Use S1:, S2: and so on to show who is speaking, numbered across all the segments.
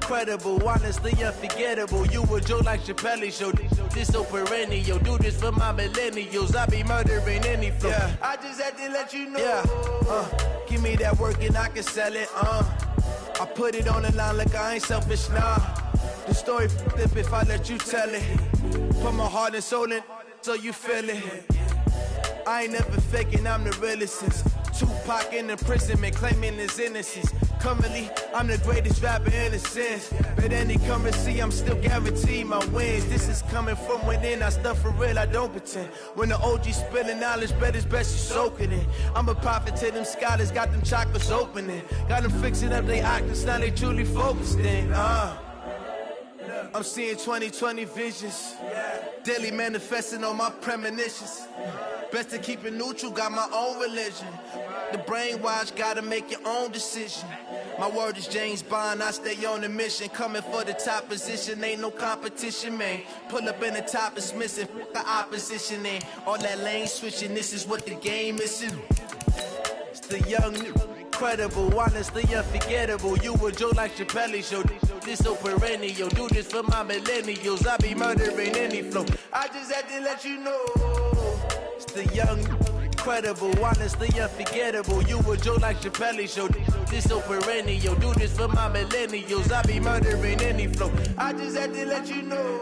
S1: Incredible, honestly unforgettable. You a joke like Chappelle Show. This so perennial. Do this for my millennials. I be murdering any flow. Yeah. I just had to let you know. Yeah. Give me that work and I can sell it. I put it on the line like I ain't selfish. Nah. The story flip if I let you tell it. Put my heart and soul in so you feel it. I ain't never faking, I'm the realest since Tupac in imprisonment, claiming his innocence. Currently, I'm the greatest rapper in a sense. But any currency, I'm still guaranteed my wins. This is coming from within, I stuff for real, I don't pretend. When the OG spilling knowledge, bet it's best you soak it in. I'm a prophet to them scholars, got them chakras opening. Got them fixing up they octaves, now they truly focused in. I'm seeing 2020 visions. Daily manifesting on my premonitions. Best to keep it neutral, got my own religion. The brainwash, gotta make your own decision. My word is James Bond, I stay on the mission. Coming for the top position, ain't no competition, man. Pull up in the top, it's missing, the opposition in. All that lane switching, this is what the game is. It's the young, incredible, honestly unforgettable. You a joke like Chappelle Show. This so perennial. Do this for my millennials. I be murdering any flow. I just had to let you know. It's the young, incredible, honestly unforgettable. You a joke like Chappelle Show. This so perennial. Do this for my millennials. I be murdering any flow. I just had to let you know.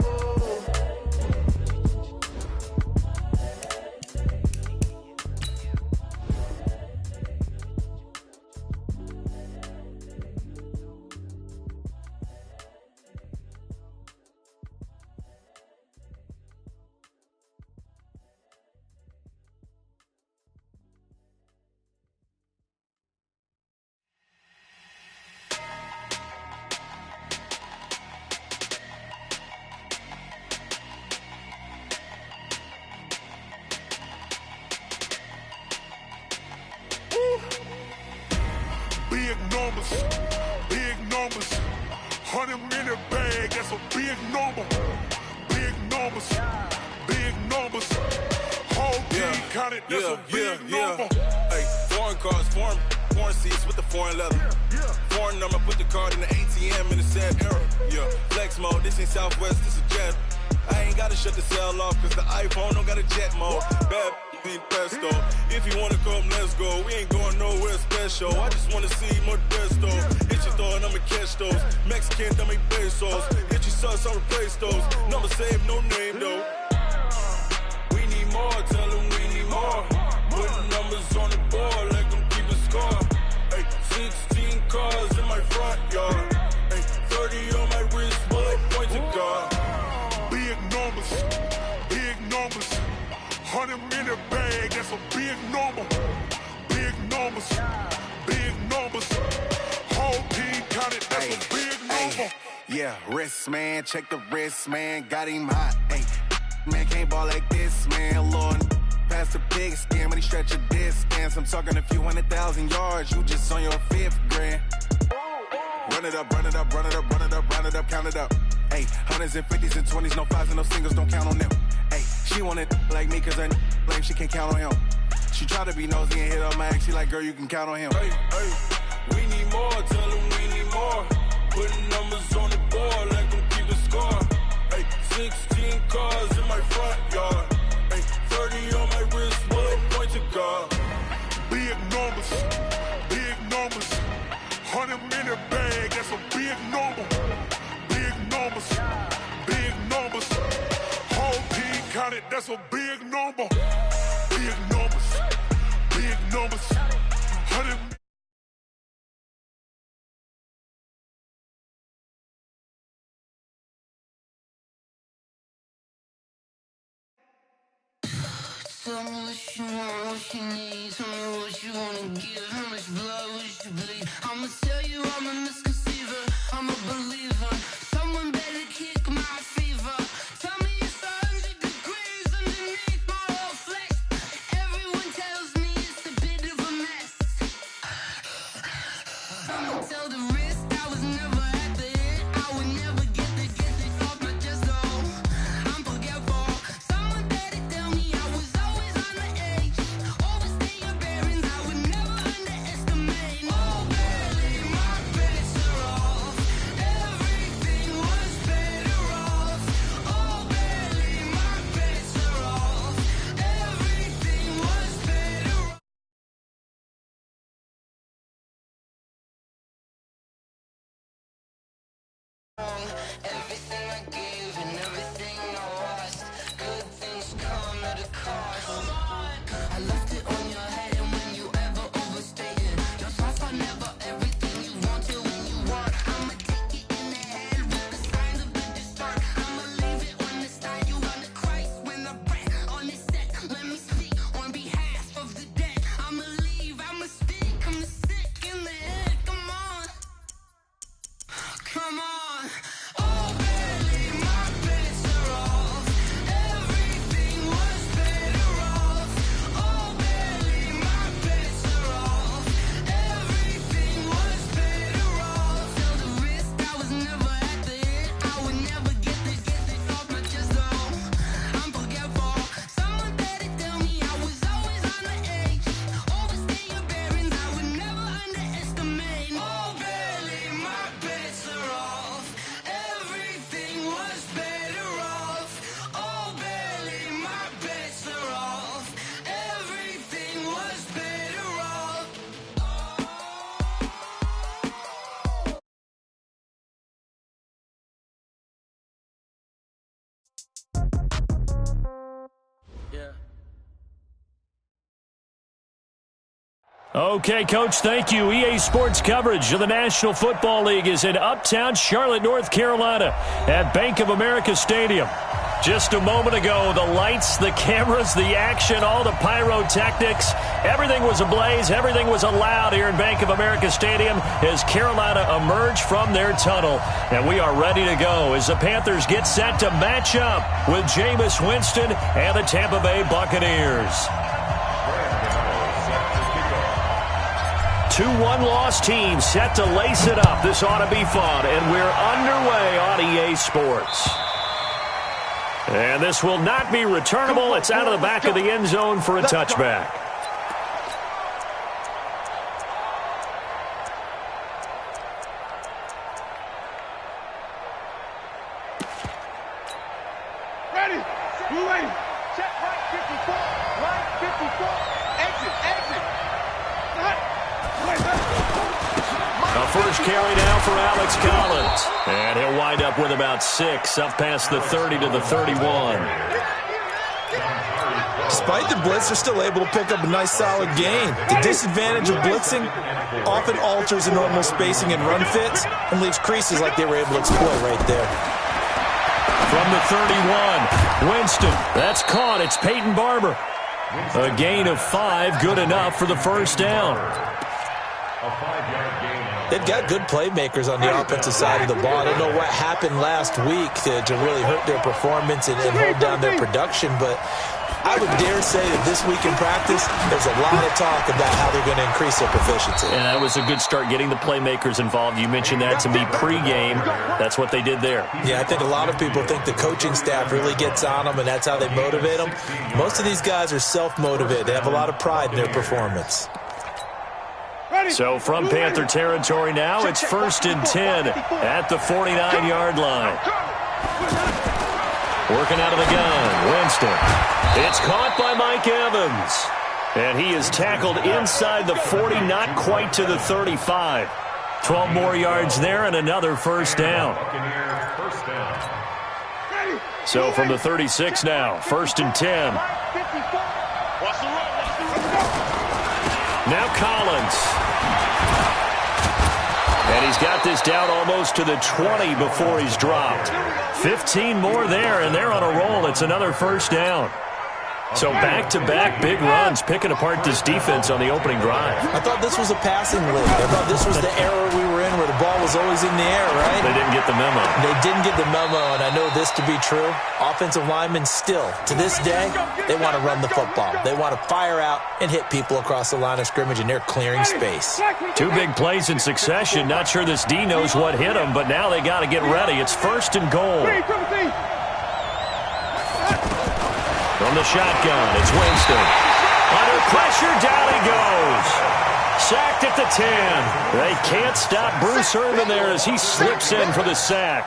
S2: Big numbers, 100-minute bag, that's a big number. Big numbers, whole team counted, that's a big number.
S3: Hey, foreign cars, foreign seats with the foreign leather. Foreign number, put the card in the ATM in the sad era. Yeah, flex mode, this ain't Southwest, this is jet. I ain't gotta shut the cell off, cause the iPhone don't got a jet mode. Bad need pesto. If you wanna come, let's go. We ain't going nowhere special. I just wanna see more desto. Hit your thought, I'ma catch those. Mexican, I make pesos. Hit your sus, I'll replace those. Number saved, no name though. We need more, tell them we need more. Putting numbers on the board, let them keep a score. Hey, 16 cars in my front yard. Hey, 30 on my wrist, bullet point to God.
S2: Big numbers, 100-minute bag, that's a big number. Big numbers, whole team counted, that's a big number.
S4: Yeah, wrist man, check the wrist man, got him hot. Ay, man can't ball like this, man. Lord, past the big skin when he stretch a distance. I'm talking a few 100,000 yards, you just on your 5th grand. Run it up, count it up. Ay, hundreds and 50s and 20s, no 5s and no singles, don't count on them. Ay, she want it like me cause her blame, she can't count on him. She try to be nosy and hit up my ex, she like, girl, you can count on him.
S3: Hey, we need more, tell them we need more. Putting numbers on the board, let them keep a score. Hey, 16 cars in my front yard. Hey, 30 on my wrist, bullet point to God.
S2: Big numbers, 100-minute bag, that's a big number. Big numbers, whole team counted, that's a big number. Big numbers, 100.
S5: Tell me what you want, what you need. Tell me what you wanna give. How much blood would you bleed? I'ma tell you I'm a misconceiver. I'm a believer. Someone better kick my fever. Tell me it's 100 degrees underneath my whole flesh. Everyone tells me it's a bit of a mess. I'ma tell the risk I was never at the end. I would never get it off my chest though. I'm forgetful. Someone better tell me I was always on the edge. Overstay your bearings, I would never underestimate. Oh, barely my best.
S6: Okay, Coach, thank you. EA Sports coverage of the National Football League is in uptown Charlotte, North Carolina at Bank of America Stadium. Just a moment ago, the lights, the cameras, the action, all the pyrotechnics, everything was ablaze, everything was allowed here in Bank of America Stadium as Carolina emerged from their tunnel. And we are ready to go as the Panthers get set to match up with Jameis Winston and the Tampa Bay Buccaneers. Two one-loss teams set to lace it up. This ought to be fun, and we're underway on EA Sports. And this will not be returnable. It's out of the back of the end zone for a touchback.
S2: Ready. Ready. Check right 54. Right 54. Exit.
S6: A first carry now for Alex Collins. And he'll wind up with about 6 up past the 30 to the 31.
S7: Despite the blitz, they're still able to pick up a nice solid gain. The disadvantage of blitzing often alters the normal spacing and run fits and leaves creases like they were able to exploit right there.
S6: From the 31, Winston. That's caught. It's Peyton Barber. A gain of 5, good enough for the first down.
S7: They've got good playmakers on the offensive side of the ball. I don't know what happened last week to really hurt their performance and hold down their production, but I would dare say that this week in practice, there's a lot of talk about how they're going to increase their proficiency.
S6: And that was a good start, getting the playmakers involved. You mentioned that to me pregame. That's what they did there.
S7: Yeah, I think a lot of people think the coaching staff really gets on them, and that's how they motivate them. Most of these guys are self-motivated. They have a lot of pride in their performance.
S6: So from Panther territory now, it's 1st and 10 at the 49-yard line. Working out of the gun, Winston. It's caught by Mike Evans. And he is tackled inside the 40, not quite to the 35. 12 more yards there and another first down. So from the 36 now, 1st and 10. Now Collins. And he's got this down almost to the 20 before he's dropped. 15 more there, and they're on a roll. It's another first down. So back-to-back big runs, picking apart this defense on the opening drive.
S7: I thought this was a passing league. I thought this was the era we were in where the ball was always in the air, right?
S6: They didn't get the memo.
S7: They didn't get the memo, and I know this to be true. Offensive linemen still, to this day, they want to run the football. They want to fire out and hit people across the line of scrimmage, and they're clearing space. 2
S6: big plays in succession. Not sure this D knows what hit him, but now they got to get ready. It's 1st and goal. From the shotgun, it's Winston. Under pressure, down he goes. Sacked at the 10. They can't stop Bruce Irvin there as he slips in for the sack.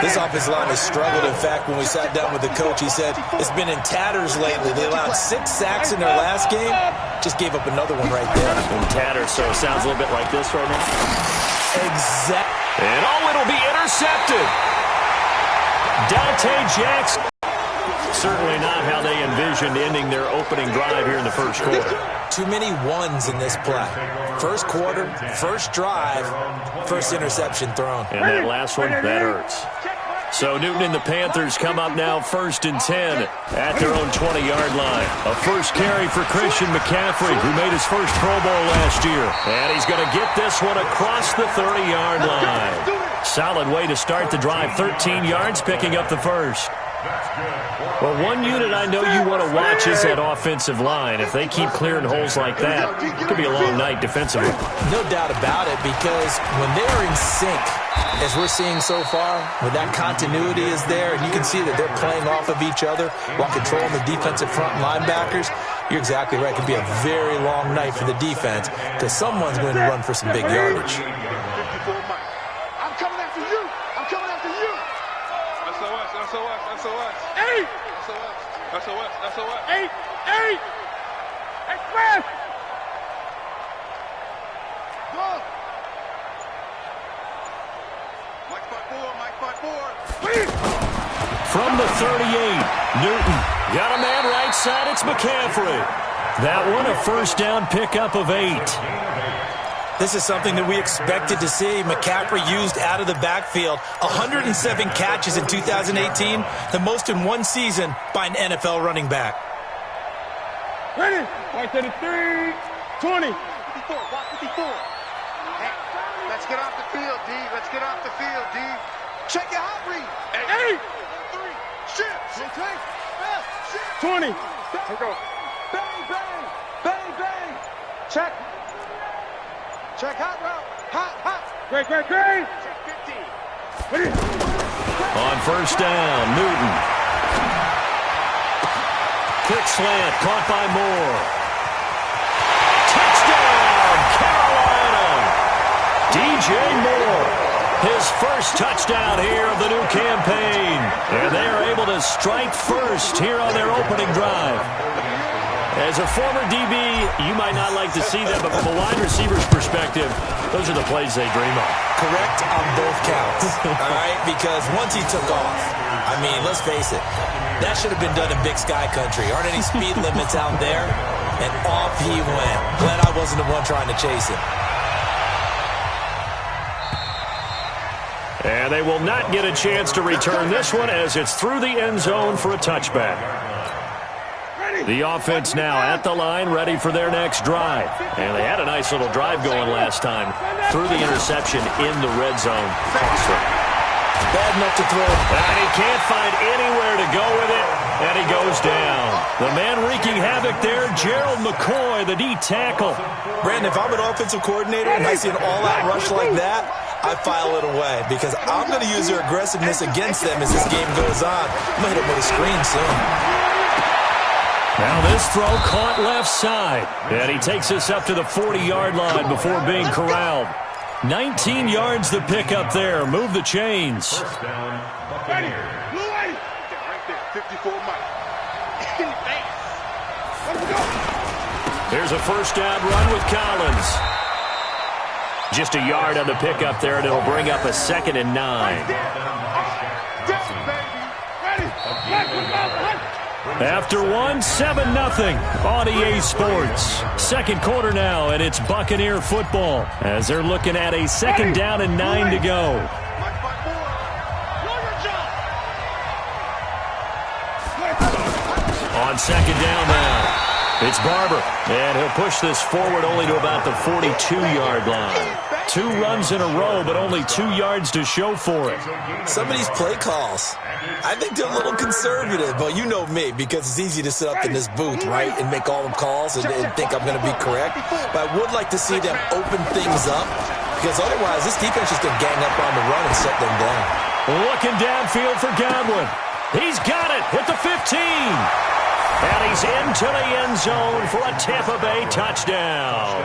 S7: This offensive line has struggled. In fact, when we sat down with the coach, he said it's been in tatters lately. They allowed 6 sacks in their last game. Just gave up another one right there.
S6: In tatters, so it sounds a little bit like this right now.
S7: Exactly.
S6: And it'll be intercepted. Dante Jackson. Certainly not how they envisioned ending their opening drive here in the first quarter.
S7: Too many ones in this play. First quarter, first drive, first interception thrown.
S6: And that last one, that hurts. So Newton and the Panthers come up now 1st and 10 at their own 20-yard line. A first carry for Christian McCaffrey, who made his first Pro Bowl last year. And he's going to get this one across the 30-yard line. Solid way to start the drive. 13 yards, picking up the first. Well, one unit I know you want to watch is that offensive line. If they keep clearing holes like that, it could be a long night defensively.
S7: No doubt about it, because when they're in sync, as we're seeing so far, when that continuity is there, and you can see that they're playing off of each other while controlling the defensive front linebackers, you're exactly right. It could be a very long night for the defense because someone's going to run for some big yardage.
S2: I'm coming after you. I'm coming after you. SOS. 8. SOS. 8. Express. Go. Mike 4.
S6: From the 38, Newton got a man right side. It's McCaffrey. That one a first down pickup of 8.
S7: This is something that we expected to see. McCaffrey used out of the backfield. 107 catches in 2018, the most in one season by an NFL running back.
S8: Ready? Right to the 3, 20. 54, watch 54. Hey, let's get off the field, D. Let's get off the field, D. Check your hot read. 8, 3, shift. 20. Here go. Bang, bang, bang, bang. Check. Check hot route. Hot. Great. Check 15. Ready?
S6: On first down, Newton. Quick slant, caught by Moore. Touchdown, Carolina! DJ Moore, his first touchdown here of the new campaign. And they are able to strike first here on their opening drive. As a former DB, you might not like to see that, but from a wide receiver's perspective, those are the plays they dream of.
S7: Correct on both counts, all right? Because once he took off, I mean, let's face it, that should have been done in Big Sky Country. Aren't any speed limits out there? And off he went. Glad I wasn't the one trying to chase him.
S6: And they will not get a chance to return this one as it's through the end zone for a touchback. The offense now at the line, ready for their next drive. And they had a nice little drive going last time. Through the interception in the red zone.
S7: Bad enough to throw.
S6: And he can't find anywhere to go with it. And he goes down. The man wreaking havoc there, Gerald McCoy, the D tackle.
S7: Brandon, if I'm an offensive coordinator and I see an all-out rush like that, I file it away because I'm going to use their aggressiveness against them as this game goes on. I'm going to hit them with a screen soon.
S6: Now this throw caught left side. And he takes us up to the 40-yard line before being corralled. 19 yards to pick up there. Move the chains.
S8: Ready. Blue light. Right there. 54 Mike. In the face. Let's go.
S6: Here's a first down run with Collins. Just a yard on the pickup there, and it'll bring up a 2nd and 9. After one, 7-0 on EA Sports. Second quarter now, and it's Buccaneer football as they're looking at a 2nd down and 9 to go. On 2nd down now, it's Barber, and he'll push this forward only to about the 42-yard line. 2 runs in a row, but only 2 yards to show for it.
S7: Some of these play calls, I think they're a little conservative, but you know me, because it's easy to sit up in this booth, right, and make all the calls and think I'm going to be correct. But I would like to see them open things up, because otherwise this defense is going to gang up on the run and shut them down.
S6: Looking downfield for Godwin. He's got it at the 15. And he's into the end zone for a Tampa Bay touchdown.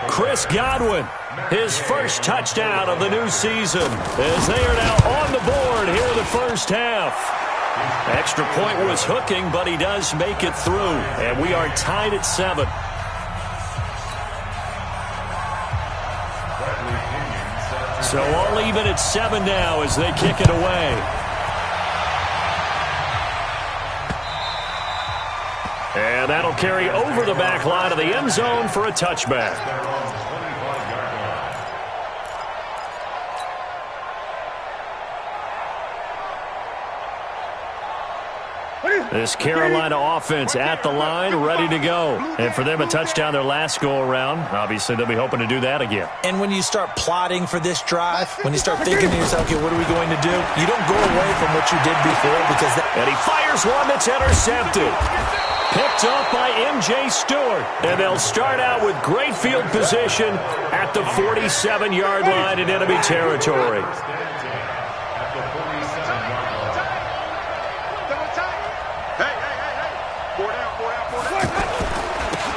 S6: Chris Godwin, his first touchdown of the new season, as they are now on the board here in the first half. Extra point was hooking, but he does make it through, and we are tied at 7. So all even at 7 now as they kick it away. And that'll carry over the back line of the end zone for a touchback. This Carolina offense at the line, ready to go. And for them, a touchdown their last go-around. Obviously, they'll be hoping to do that again.
S7: And when you start plotting for this drive, when you start thinking to yourself, okay, what are we going to do? You don't go away from what you did before because...
S6: And he fires one that's intercepted. Picked off by M.J. Stewart. And they'll start out with great field position at the 47-yard line in enemy territory.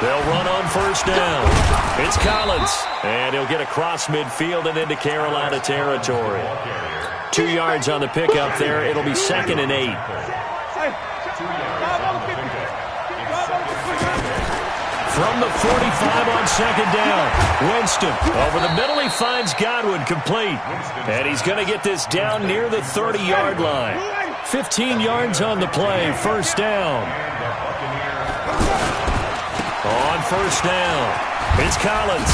S6: They'll run on first down. It's Collins. And he'll get across midfield and into Carolina territory. 2 yards on the pickup there. It'll be 2nd and 8. From the 45 on 2nd down. Winston over the middle. He finds Godwin complete. And he's going to get this down near the 30-yard line. 15 yards on the play. First down. first down. It's Collins.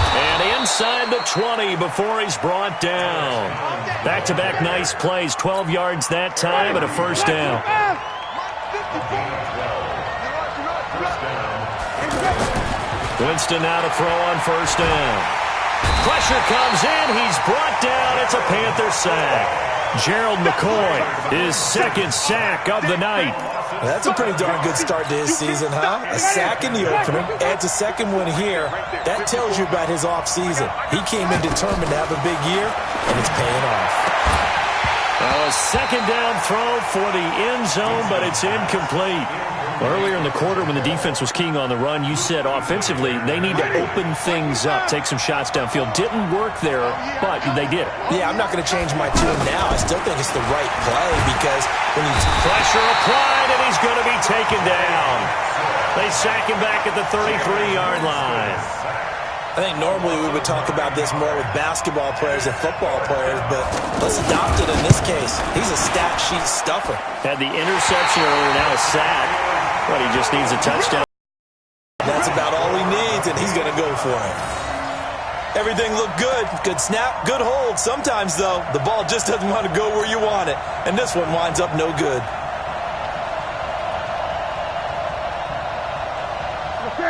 S6: And inside the 20 before he's brought down. Back-to-back nice plays. 12 yards that time and a first down. Winston now to throw on first down. Pressure comes in. He's brought down. It's a Panther sack. Gerald McCoy, his second sack of the night.
S7: That's a pretty darn good start to his season, huh? A sack in the opener, adds a second one here. That tells you about his offseason. He came in determined to have a big year, and it's paying off.
S6: A second down throw for the end zone, but it's incomplete. Earlier in the quarter when the defense was keying on the run, you said offensively they need to open things up, take some shots downfield. Didn't work there, but they did it.
S7: Yeah, I'm not going to change my tune now. I still think it's the right play because when you
S6: pressure applied, and he's going to be taken down. They sack him back at the 33-yard line.
S7: I think normally we would talk about this more with basketball players and football players, but let's adopt it in this case. He's a stat sheet stuffer.
S6: Had the interception earlier, now a sack. But he just needs a touchdown.
S7: That's about all he needs, and he's going to go for it. Everything looked good. Good snap, good hold. Sometimes, though, the ball just doesn't want to go where you want it, and this one winds up no good.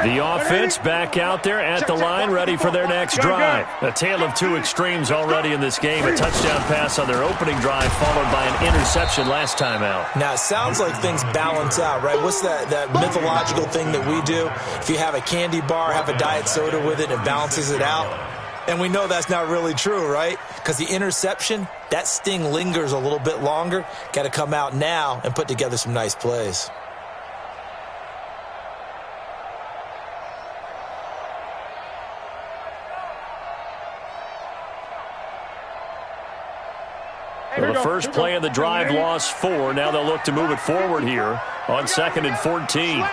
S6: The offense back out there at the line, ready for their next drive. A tale of two extremes already in this game. A touchdown pass on their opening drive, followed by an interception last time out.
S7: Now, it sounds like things balance out, right? What's that mythological thing that we do? If you have a candy bar, have a diet soda with it, it balances it out. And we know that's not really true, right? Because the interception, that sting lingers a little bit longer. Got to come out now and put together some nice plays.
S6: Well, the first play of the drive lost 4. Now they'll look to move it forward here on 2nd and 14.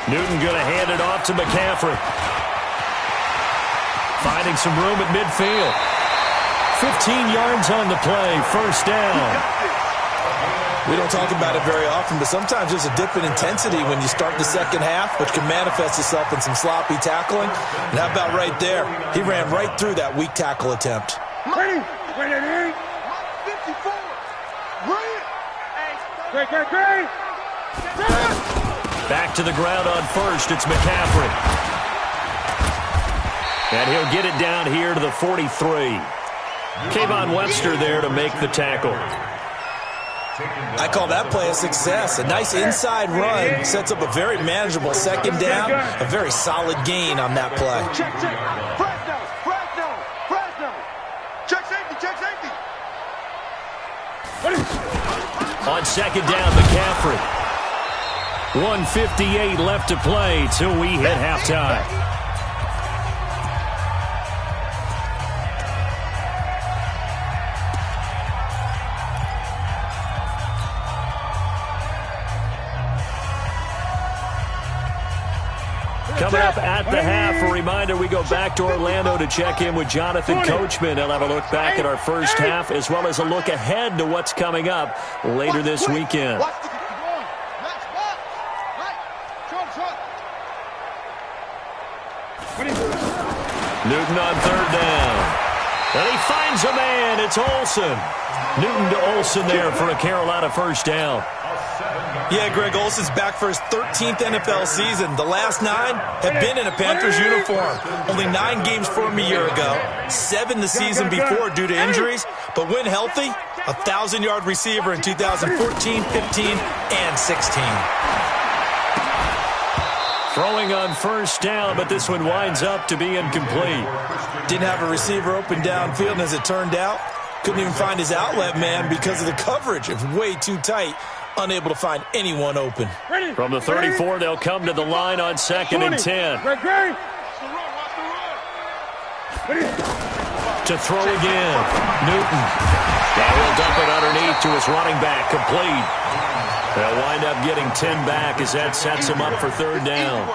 S6: Newton going to hand it off to McCaffrey. Finding some room at midfield. 15 yards on the play. First down.
S7: We don't talk about it very often, but sometimes there's a dip in intensity when you start the second half, which can manifest itself in some sloppy tackling. And how about right there? He ran right through that weak tackle attempt.
S6: Back to the ground on first. It's McCaffrey. And he'll get it down here to the 43. Kayvon Webster there to make the tackle.
S7: I call that play a success. A nice inside run sets up a very manageable second down, a very solid gain on that play.
S8: Check safety.
S6: On second down, McCaffrey. 1:58 left to play till we hit halftime. Coming up at the half, a reminder, we go back to Orlando to check in with Jonathan Coachman. He'll have a look back at our first half as well as a look ahead to what's coming up later this weekend. Newton on third down. And he finds a man. It's Olsen. Newton to Olsen there for a Carolina first down.
S7: Yeah, Greg, Olsen's back for his 13th NFL season. The last 9 have been in a Panthers uniform. Only 9 games for him a year ago, 7 the season before due to injuries. But when healthy, a 1,000-yard receiver in 2014, 15, and 16.
S6: Throwing on first down, but this one winds up to be incomplete.
S7: Didn't have a receiver open downfield, and as it turned out, couldn't even find his outlet man because of the coverage. It was way too tight. Unable to find anyone open.
S6: From the 34, they'll come to the line on 2nd and 10. To throw again. Newton. Now he'll dump it underneath to his running back. Complete. They'll wind up getting 10 back as that sets him up for third down.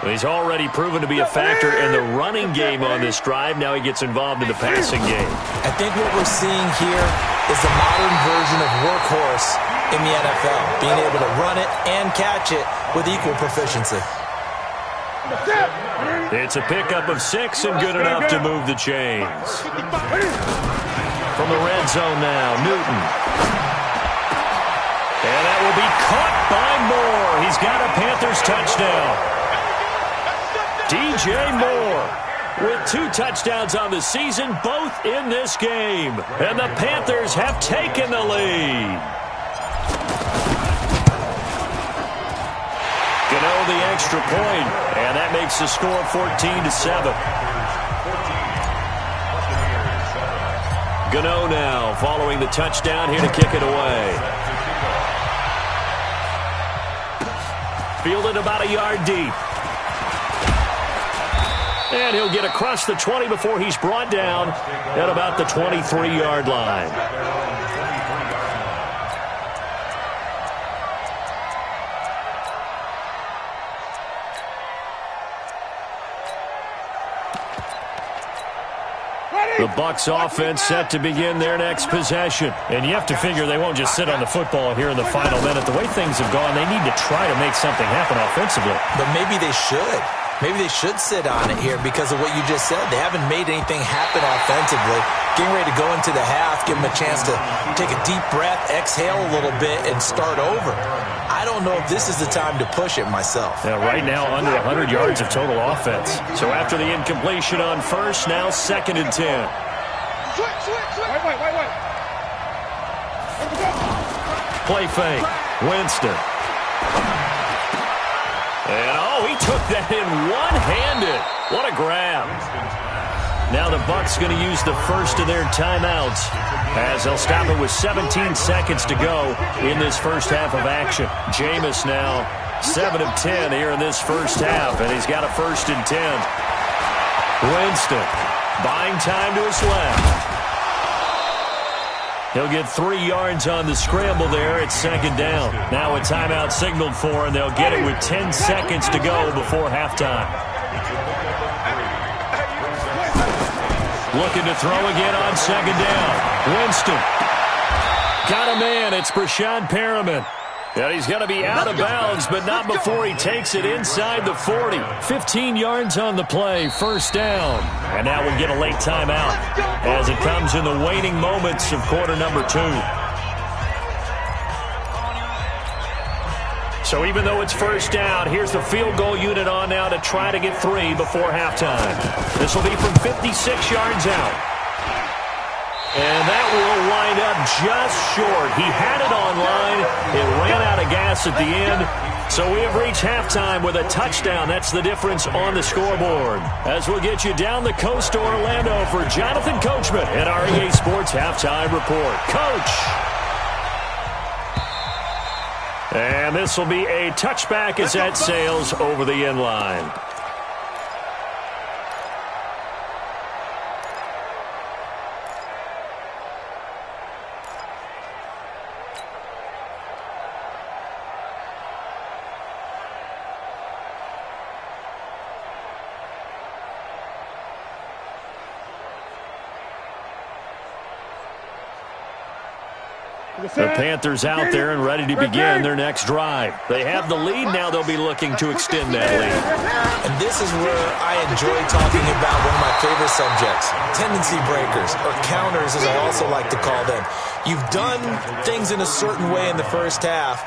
S6: He's already proven to be a factor in the running game on this drive. Now he gets involved in the passing game.
S7: I think what we're seeing here is the modern version of workhorse in the NFL, being able to run it and catch it with equal proficiency.
S6: It's a pickup of 6 and good enough to move the chains. From the red zone now, Newton. And that will be caught by Moore. He's got a Panthers touchdown. DJ Moore with 2 touchdowns on the season, both in this game. And the Panthers have taken the lead. Gano the extra point, and that makes the score 14-7. Gano now following the touchdown here to kick it away. Fielded about a yard deep. And he'll get across the 20 before he's brought down at about the 23-yard line. The Bucs offense set to begin their next possession. And you have to figure they won't just sit on the football here in the final minute. The way things have gone, they need to try to make something happen offensively.
S7: But maybe they should. Maybe they should sit on it here because of what you just said. They haven't made anything happen offensively. Getting ready to go into the half, give them a chance to take a deep breath, exhale a little bit, and start over. I don't know if this is the time to push it myself.
S6: Yeah, right now under 100 yards of total offense. So after the incompletion on first, now 2nd and 10.
S8: Wait.
S6: Play fake. Winston. And he took that in one-handed. What a grab. Now the Bucs going to use the first of their timeouts as they'll stop it with 17 seconds to go in this first half of action. Jameis now 7 of 10 here in this first half, and he's got a 1st and 10. Winston buying time to his left. He'll get 3 yards on the scramble there. It's 2nd down. Now a timeout signaled for, and they'll get it with 10 seconds to go before halftime. Looking to throw again on 2nd down. Winston. Got a man. It's Brashad Perriman. And he's going to be out of bounds, but not before he takes it inside the 40. 15 yards on the play, 1st down. And now we'll get a late timeout as it comes in the waning moments of quarter number 2. So even though it's 1st down, here's the field goal unit on now to try to get 3 before halftime. This will be from 56 yards out. And that will wind up just short. He had it on line. It ran out of gas at the end. So we have reached halftime with a touchdown. That's the difference on the scoreboard. As we'll get you down the coast to Orlando for Jonathan Coachman and our EA Sports Halftime Report. Coach! And this will be a touchback as that sails over the end line. The Panthers out there and ready to begin their next drive. They have the lead. Now they'll be looking to extend that lead.
S7: And this is where I enjoy talking about one of my favorite subjects, tendency breakers, or counters as I also like to call them. You've done things in a certain way in the first half,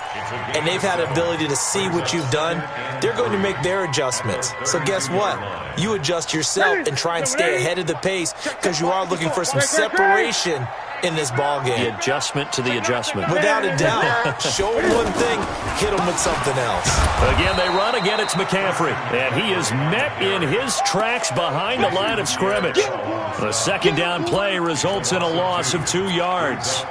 S7: and they've had an ability to see what you've done. They're going to make their adjustments. So guess what? You adjust yourself and try and stay ahead of the pace because you are looking for some separation in this ball game.
S6: The adjustment to the adjustment.
S7: Without a doubt. Show them one thing, hit them with something else.
S6: Again, they run. Again, it's McCaffrey. And he is met in his tracks behind the line of scrimmage. The 2nd down play results in a loss of 2 yards.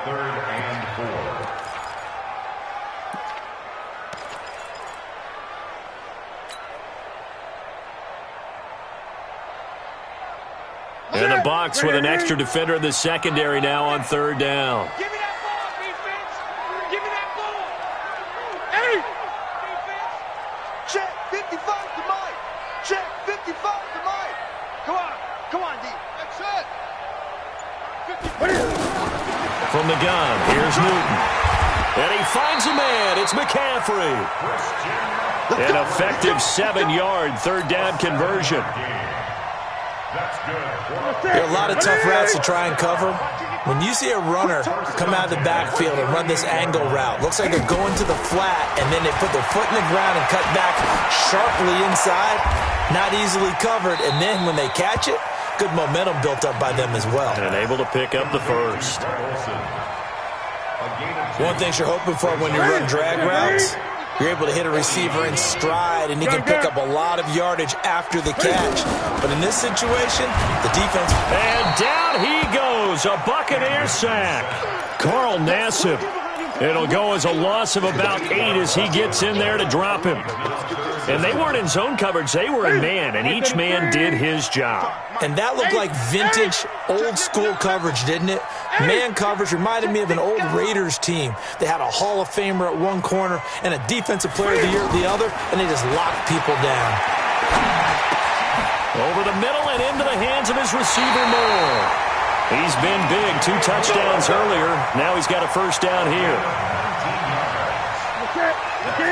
S6: And the Bucs with an extra defender in the secondary now on 3rd down.
S8: Give me that ball, defense. Give me that ball. Hey. Defense. Check 55 to Mike. Check 55 to Mike. Come on, D. That's it.
S6: from the gun. Here's Newton. And he finds a man. It's McCaffrey. An effective 7-yard third down conversion.
S7: There are a lot of tough routes to try and cover. When you see a runner come out of the backfield and run this angle route, looks like they're going to the flat, and then they put their foot in the ground and cut back sharply inside, not easily covered, and then when they catch it, good momentum built up by them as well.
S6: And able to pick up the first.
S7: One thing you're hoping for when you run drag routes, you're able to hit a receiver in stride, and he can pick up a lot of yardage after the catch. But in this situation, the defense...
S6: And down he goes, a Buccaneer sack. Carl Nassib. It'll go as a loss of about 8 as he gets in there to drop him. And they weren't in zone coverage, they were in man, and each man did his job.
S7: And that looked like vintage, old-school coverage, didn't it? Man coverage reminded me of an old Raiders team. They had a Hall of Famer at one corner and a Defensive Player of the Year at the other, and they just locked people down.
S6: Over the middle and into the hands of his receiver, Moore. He's been big, 2 touchdowns earlier. Now he's got a first down here.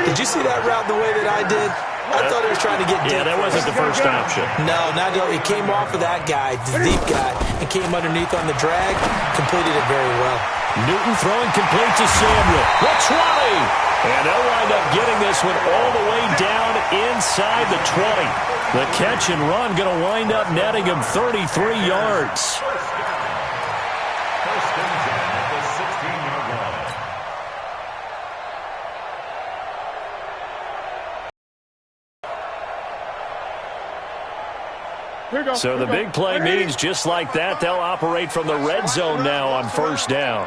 S7: Did you see that route the way that I did? I thought he was trying to get deep.
S6: Yeah, that wasn't the first option.
S7: No, not at all. He came off of that guy, the deep guy, and came underneath on the drag, completed it very well.
S6: Newton throwing complete to Samuel. The 20! And they'll wind up getting this one all the way down inside the 20. The catch and run going to wind up netting him 33 yards. So the big play means just like that, they'll operate from the red zone now on first down.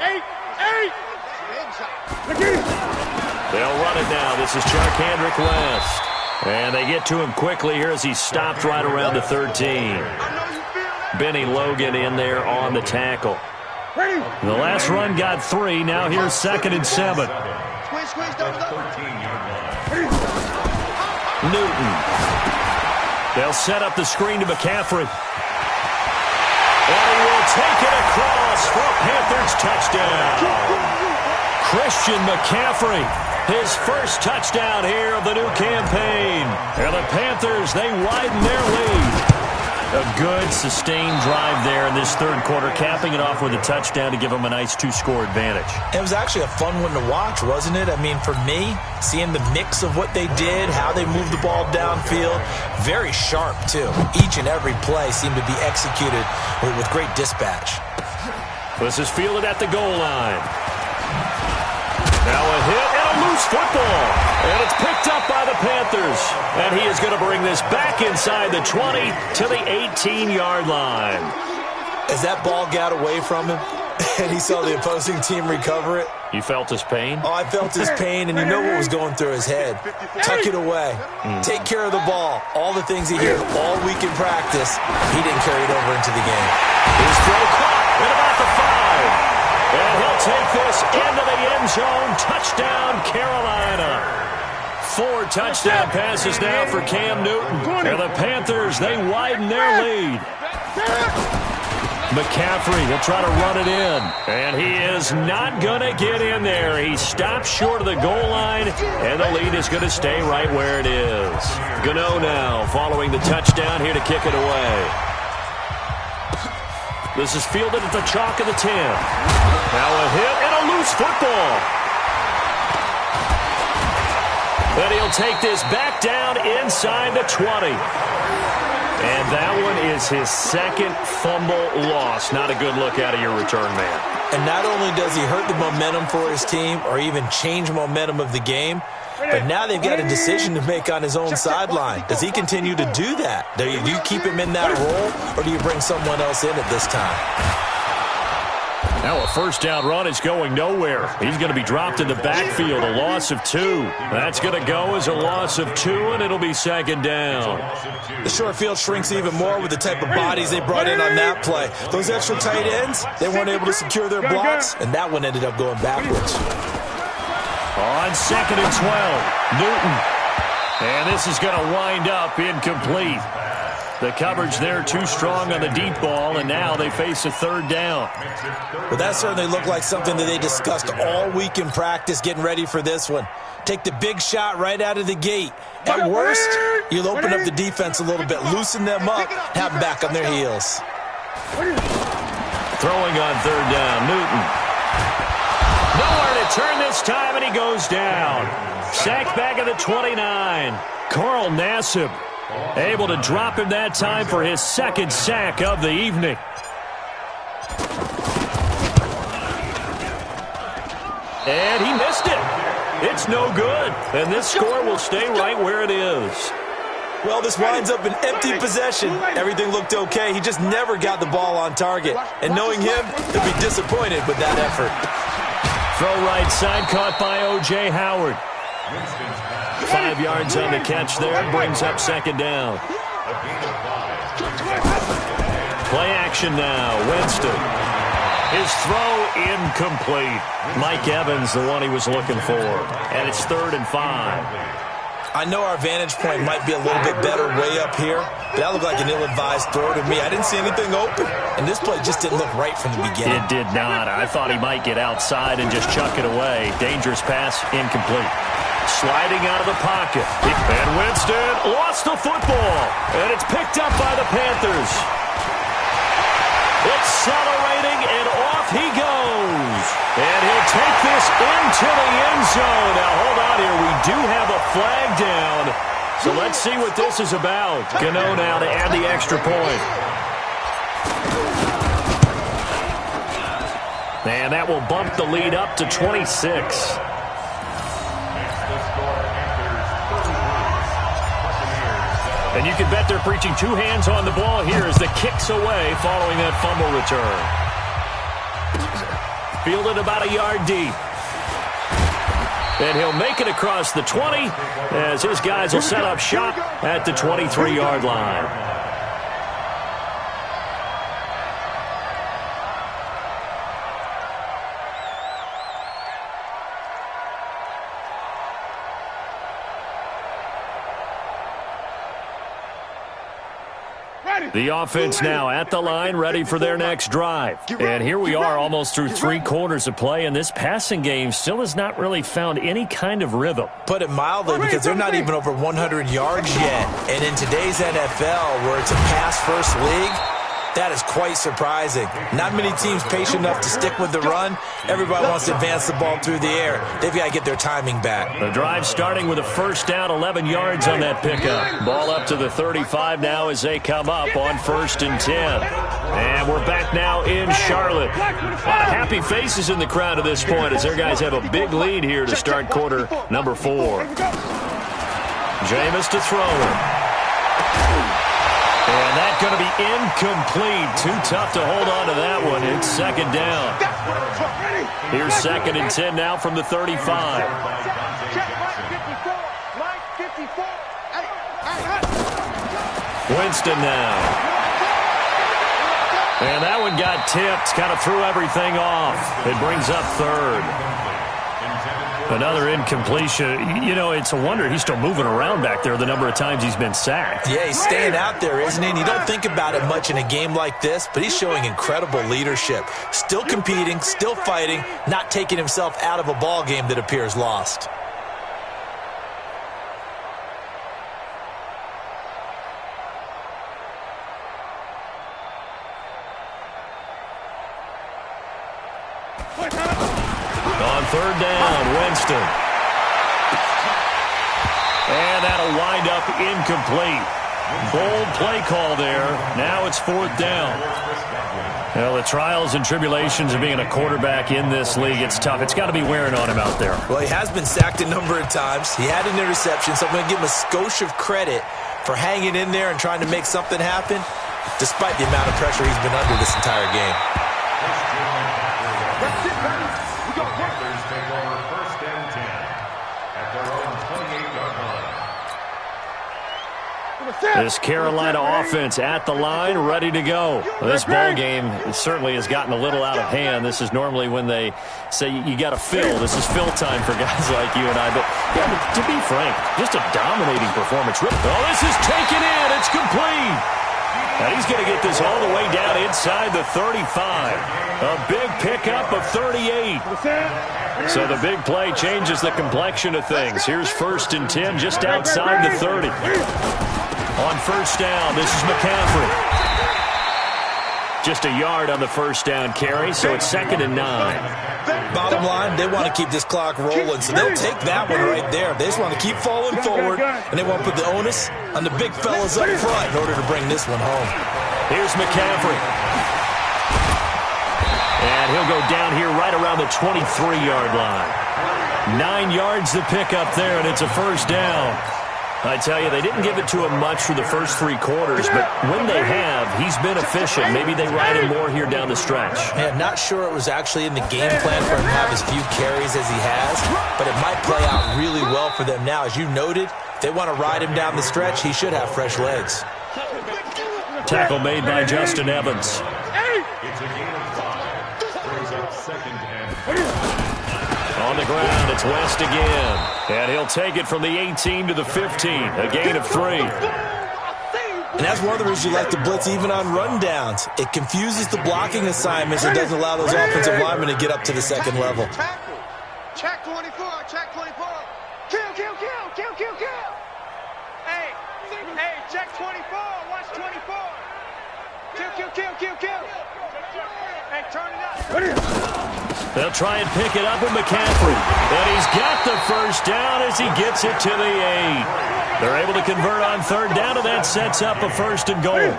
S6: They'll run it now. This is Charkandrick West. And they get to him quickly here as he stopped right around the 13. Benny Logan in there on the tackle. The last run got 3. Now here's 2nd and 7. Newton. They'll set up the screen to McCaffrey. And he will take it across for a Panthers touchdown. Christian McCaffrey, his first touchdown here of the new campaign. And the Panthers, they widen their lead. A good, sustained drive there in this third quarter, capping it off with a touchdown to give them a nice 2-score advantage.
S7: It was actually a fun one to watch, wasn't it? I mean, for me, seeing the mix of what they did, how they moved the ball downfield, very sharp, too. Each and every play seemed to be executed with great dispatch.
S6: This is fielded at the goal line. Now a hit and a loose football. And it's picked up by the Panthers. And he is going to bring this back inside the 20 to the 18-yard line.
S7: As that ball got away from him and he saw the opposing team recover it.
S6: You felt his pain?
S7: Oh, I felt his pain, and you know what was going through his head. Tuck it away. Take care of the ball. All the things he heard all week in practice, he didn't carry it over into the game.
S6: His throw caught at about the 5. And he'll take this into the end zone. Touchdown, Carolina. 4 touchdown passes now for Cam Newton. And the Panthers, they widen their lead. McCaffrey will try to run it in. And he is not going to get in there. He stops short of the goal line, and the lead is going to stay right where it is. Gano now following the touchdown here to kick it away. This is fielded at the chalk of the 10. Now a hit and a loose football. And he'll take this back down inside the 20. And that one is his second fumble loss. Not a good look out of your return man.
S7: And not only does he hurt the momentum for his team or even change momentum of the game, but now they've got a decision to make on his own sideline. Does he continue to do that? Do you keep him in that role, or do you bring someone else in at this time?
S6: Now a first down run is going nowhere. He's going to be dropped in the backfield, a loss of 2. That's going to go as a loss of 2, and it'll be second down.
S7: The short field shrinks even more with the type of bodies they brought in on that play. Those extra tight ends, they weren't able to secure their blocks, and that one ended up going backwards.
S6: On second and 12, Newton. And this is going to wind up incomplete. The coverage there too strong on the deep ball, and now they face a third down.
S7: Well, that certainly looked like something that they discussed all week in practice getting ready for this one. Take the big shot right out of the gate. At worst, you'll open up the defense a little bit, loosen them up, have them back on their heels.
S6: Throwing on third down, Newton. Nowhere to turn this time, and he goes down. Sacked back at the 29. Carl Nassib able to drop him that time for his second sack of the evening. And he missed it. It's no good. And this score will stay right where it is.
S7: Well, this winds up an empty possession. Everything looked okay. He just never got the ball on target. And knowing him, he'll be disappointed with that effort.
S6: Throw right side, caught by O.J. Howard. 5 yards on the catch there, brings up second down. Play action now, Winston. His throw incomplete. Mike Evans, the one he was looking for. And it's 3rd and 5.
S7: I know our vantage point might be a little bit better way up here, but that looked like an ill-advised throw to me. I didn't see anything open, and this play just didn't look right from the beginning.
S6: It did not. I thought he might get outside and just chuck it away. Dangerous pass, incomplete. Sliding out of the pocket. And Winston lost the football, and it's picked up by the Panthers. Accelerating, and off he goes. And he'll take this into the end zone. Now, hold on here. We do have a flag down. So let's see what this is about. Gano now to add the extra point. And that will bump the lead up to 26. And you can bet they're preaching 2 hands on the ball here as the kick's away following that fumble return. Fielded about a yard deep. And he'll make it across the 20 as his guys will set up shop at the 23-yard line. The offense now at the line, ready for their next drive. And here we are almost through 3 quarters of play, and this passing game still has not really found any kind of rhythm.
S7: Put it mildly, because they're not even over 100 yards yet. And in today's NFL, where it's a pass-first league, that is quite surprising. Not many teams patient enough to stick with the run. Everybody wants to advance the ball through the air. They've got to get their timing back.
S6: The drive starting with a first down, 11 yards on that pickup. Ball up to the 35 now as they come up on 1st and 10. And we're back now in Charlotte. A lot of happy faces in the crowd at this point as their guys have a big lead here to start quarter number 4. Jameis to throw it. And that's going to be incomplete. Too tough to hold on to that one. It's second down. Here's 2nd and 10 now from the 35. Winston now. And that one got tipped. Kind of threw everything off. It brings up 3rd. Another incompletion. You know, it's a wonder he's still moving around back there the number of times he's been sacked.
S7: Yeah, he's staying out there, isn't he? And you don't think about it much in a game like this, but he's showing incredible leadership. Still competing, still fighting, not taking himself out of a ball game that appears lost.
S6: On 3rd down, Winston. And that'll wind up incomplete. Bold play call there. Now it's 4th down. Well, the trials and tribulations of being a quarterback in this league, it's tough. It's got to be wearing on him out there.
S7: Well, he has been sacked a number of times. He had an interception, so I'm going to give him a skosh of credit for hanging in there and trying to make something happen, despite the amount of pressure he's been under this entire game.
S6: This Carolina offense at the line, ready to go. This ball game certainly has gotten a little out of hand. This is normally when they say you got to fill. This is fill time for guys like you and I. But yeah, to be frank, just a dominating performance. Oh, this is taken in. It's complete. And he's going to get this all the way down inside the 35. A big pickup of 38. So the big play changes the complexion of things. Here's 1st and 10 just outside the 30. On first down, this is McCaffrey. Just a yard on the first down carry, so it's 2nd and 9.
S7: Bottom line, they want to keep this clock rolling, so they'll take that one right there. They just want to keep falling forward, and they want to put the onus on the big fellas up front in order to bring this one home.
S6: Here's McCaffrey. And he'll go down here right around the 23-yard line. 9 yards to pick up there, and it's a first down. I tell you, they didn't give it to him much for the first 3 quarters, but when they have, he's been efficient. Maybe they ride him more here down the stretch.
S7: Yeah, not sure it was actually in the game plan for him to have as few carries as he has, but it might play out really well for them now. As you noted, if they want to ride him down the stretch, he should have fresh legs.
S6: Tackle made by Justin Evans. On the ground, it's West again. And he'll take it from the 18 to the 15. A gain of 3.
S7: And that's one of the reasons you like to blitz even on rundowns. It confuses the blocking assignments and doesn't allow those offensive linemen to get up to the second level.
S8: Check 24, check 24. Kill, kill, kill, kill, kill, kill. Hey, check 24, watch 24. Kill, kill, kill, kill, kill. Hey, turn it up.
S6: They'll try and pick it up with McCaffrey. And he's got the first down as he gets it to the 8. They're able to convert on 3rd down, and that sets up a 1st and goal.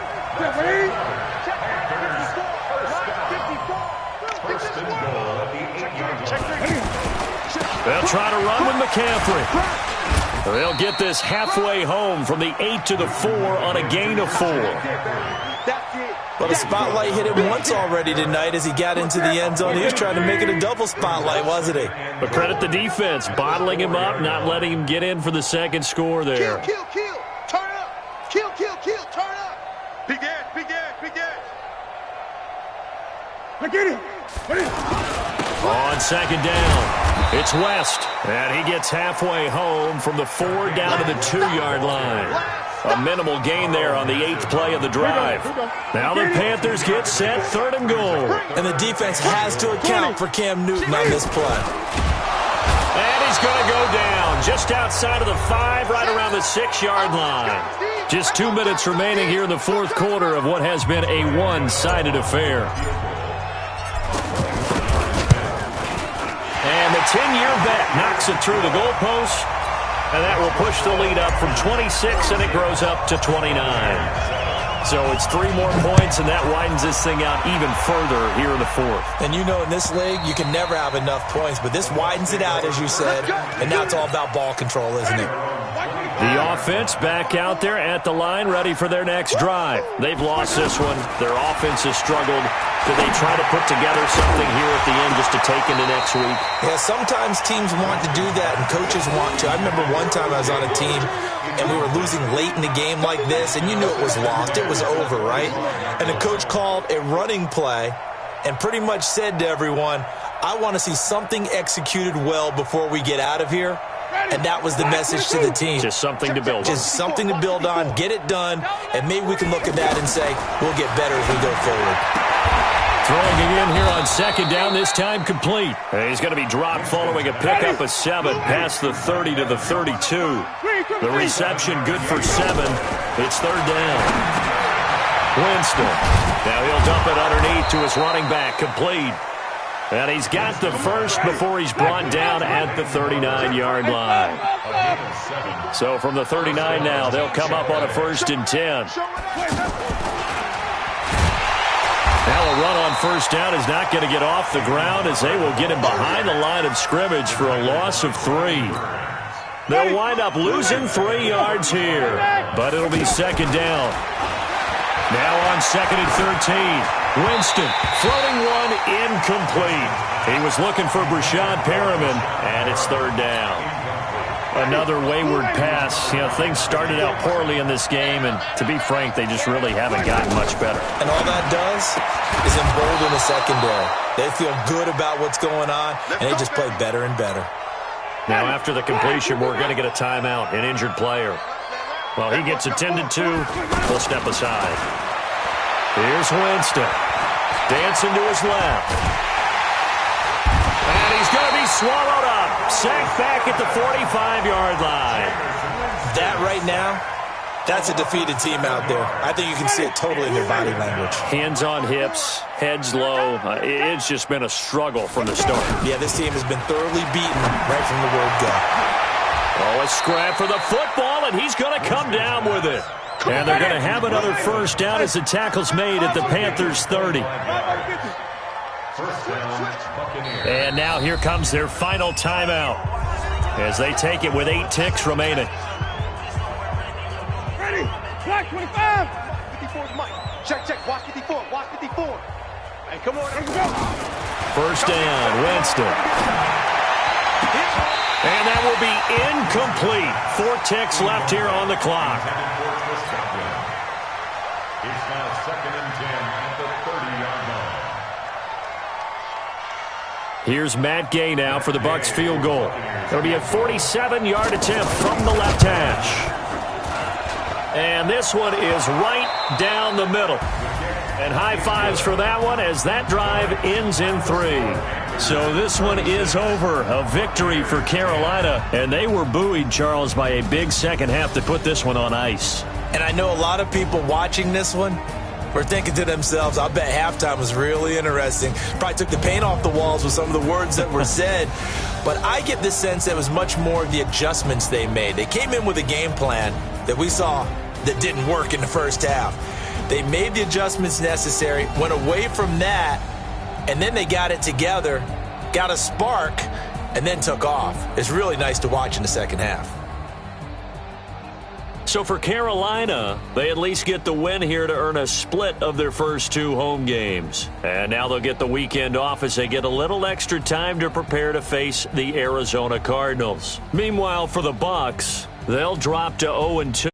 S6: They'll try to run with McCaffrey. They'll get this halfway home from the 8 to the 4 on a gain of 4.
S7: Well, the spotlight hit him once already tonight as he got into the end zone. He was trying to make it a double spotlight, wasn't he?
S6: But credit the defense, bottling him up, not letting him get in for the second score there.
S8: Kill, kill, kill. Turn up. Kill, kill, kill. Turn up. Big edge, big edge, big edge. I get it.
S6: On 2nd down, it's West. And he gets halfway home from the 4 down to the 2-yard line. A minimal gain there on the 8th play of the drive. Now the Panthers get set, 3rd and goal.
S7: And the defense has to account for Cam Newton on this play.
S6: And he's going to go down just outside of the 5, right around the 6-yard line. Just 2 minutes remaining here in the 4th quarter of what has been a one-sided affair. And the 10-year bet knocks it through the goalpost. And that will push the lead up from 26, and it grows up to 29. So it's 3 more points, and that widens this thing out even further here in the 4th.
S7: And you know in this league, you can never have enough points, but this widens it out, as you said, and now it's all about ball control, isn't it?
S6: The offense back out there at the line, ready for their next drive. They've lost this one. Their offense has struggled. Do they try to put together something here at the end just to take into next week?
S7: Yeah, sometimes teams want to do that, and coaches want to. I remember one time I was on a team, and we were losing late in the game like this, and you knew it was lost. It was over, right? And the coach called a running play and pretty much said to everyone, I want to see something executed well before we get out of here. And that was the message to the team.
S6: Just something to build on.
S7: Just something to build on, get it done, and maybe we can look at that and say, we'll get better as we go forward.
S6: Throwing again here on 2nd down, this time complete. And he's going to be dropped following a pickup of 7 past the 30 to the 32. The reception good for 7. It's 3rd down. Winston. Now he'll dump it underneath to his running back, complete. And he's got the first before he's brought down at the 39-yard line. So from the 39 now, they'll come up on a 1st and 10. Now a run on 1st down is not going to get off the ground as they will get him behind the line of scrimmage for a loss of 3. They'll wind up losing 3 yards here, but it'll be 2nd down. Now on 2nd and 13. Winston, floating one, incomplete. He was looking for Brashad Perriman, and it's 3rd down. Another wayward pass. You know, things started out poorly in this game, and to be frank, they just really haven't gotten much better.
S7: And all that does is embolden the secondary. They feel good about what's going on, and they just play better and better.
S6: Now after the completion, we're going to get a timeout, an injured player. Well, he gets attended to. We'll step aside. Here's Winston. Dancing to his left. And he's going to be swallowed up. Sacked back at the 45-yard line.
S7: That right now, that's a defeated team out there. I think you can see it totally in their body language.
S6: Hands on hips, heads low. It's just been a struggle from the start.
S7: Yeah, this team has been thoroughly beaten right from the word go.
S6: Oh, a scrap for the football, and he's going to come down with it. And they're going to have another first down as the tackle's made at the Panthers' 30. And now here comes their final timeout as they take it with 8 ticks remaining.
S8: Ready? Black 25. 54's Mike. Check. Watch 54. Watch 54. Hey, come on. Let's go.
S6: First down, Winston. And that will be incomplete. 4 ticks left here on the clock.
S2: It's now 2nd and 10 at the 30-yard line.
S6: Here's Matt Gay now for the Bucs field goal. It'll be a 47-yard attempt from the left hash. And this one is right down the middle. And high fives for that one as that drive ends in 3. So this one is over. A victory for Carolina. And they were buoyed, Charles, by a big second half to put this one on ice.
S7: And I know a lot of people watching this one were thinking to themselves, I bet halftime was really interesting. Probably took the paint off the walls with some of the words that were said. But I get the sense that it was much more of the adjustments they made. They came in with a game plan that we saw that didn't work in the first half. They made the adjustments necessary, went away from that, and then they got it together, got a spark, and then took off. It's really nice to watch in the second half.
S6: So for Carolina, they at least get the win here to earn a split of their first 2 home games. And now they'll get the weekend off as they get a little extra time to prepare to face the Arizona Cardinals. Meanwhile, for the Bucs, they'll drop to 0-2